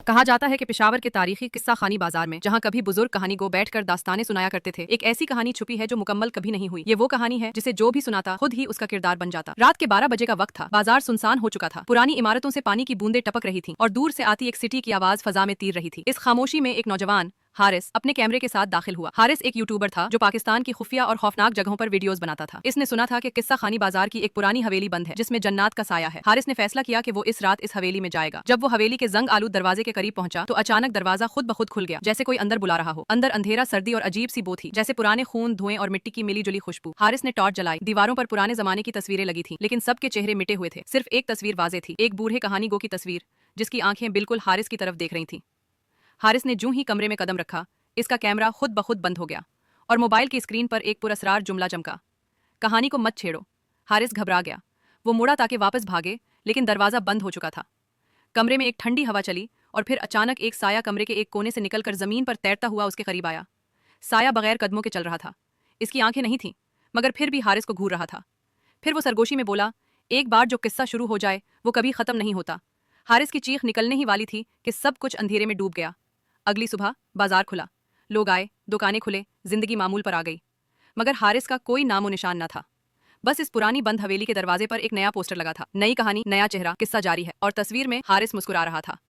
कहा जाता है कि पेशावर के तारीखी किस्सा खानी बाजार में जहां कभी बुजुर्ग कहानी गो बैठकर दास्तानें सुनाया करते थे, एक ऐसी कहानी छुपी है जो मुकम्मल कभी नहीं हुई। ये वो कहानी है जिसे जो भी सुनाता खुद ही उसका किरदार बन जाता। रात के 12 बजे का वक्त था। बाजार सुनसान हो चुका था। पुरानी इमारतों से पानी की बूंदें टपक रही थीं और दूर से आती एक सिटी की आवाज फजा में तीर रही थी। इस खामोशी में एक नौजवान हारिस अपने कैमरे के साथ दाखिल हुआ। हारिस एक यूट्यूबर था जो पाकिस्तान की खुफिया और खौफनाक जगहों पर वीडियोस बनाता था। इसने सुना था कि किस्सा खानी बाजार की एक पुरानी हवेली बंद है जिसमें जन्नत का साया है। हारिस ने फैसला किया कि वो इस रात इस हवेली में जाएगा। जब वो हवेली के जंग आलूद दरवाजे के करीब पहुंचा तो अचानक दरवाजा खुद ब खुद खुल गया, जैसे कोई अंदर बुला रहा हो। अंदर अंधेरा, सर्दी और अजीब सी बो थी, जैसे पुराने खून, धुएं और मिट्टी की मिली जुली खुशबू। हारिस ने टॉर्च जलाई। दीवारों पर पुराने जमाने की तस्वीरें लगी थी, लेकिन सबके चेहरे मिटे हुए थे। सिर्फ एक तस्वीर वाजे थी, एक बूढ़े कहानी गो की तस्वीर जिसकी आंखें बिल्कुल हारिस की तरफ देख रही थीं। हारिस ने यूं ही कमरे में कदम रखा, इसका कैमरा खुद ब खुद बंद हो गया और मोबाइल की स्क्रीन पर एक पुरस्रार जुमला चमका, कहानी को मत छेड़ो। हारिस घबरा गया। वो मुड़ा ताकि वापस भागे, लेकिन दरवाजा बंद हो चुका था। कमरे में एक ठंडी हवा चली और फिर अचानक एक साया कमरे के एक कोने से निकलकर जमीन पर तैरता हुआ उसके करीब आया। साया बगैर कदमों के चल रहा था। इसकी आंखें नहीं थीं, मगर फिर भी हारिस को घूर रहा था। फिर वो सरगोशी में बोला, एक बार जो किस्सा शुरू हो जाए वो कभी खत्म नहीं होता। हारिस की चीख निकलने ही वाली थी कि सब कुछ अंधेरे में डूब गया। अगली सुबह बाजार खुला, लोग आए, दुकानें खुले, जिंदगी मामूल पर आ गई। मगर हारिस का कोई नामो निशान न था। बस इस पुरानी बंद हवेली के दरवाजे पर एक नया पोस्टर लगा था, नई कहानी, नया चेहरा, किस्सा जारी है, और तस्वीर में हारिस मुस्कुरा रहा था।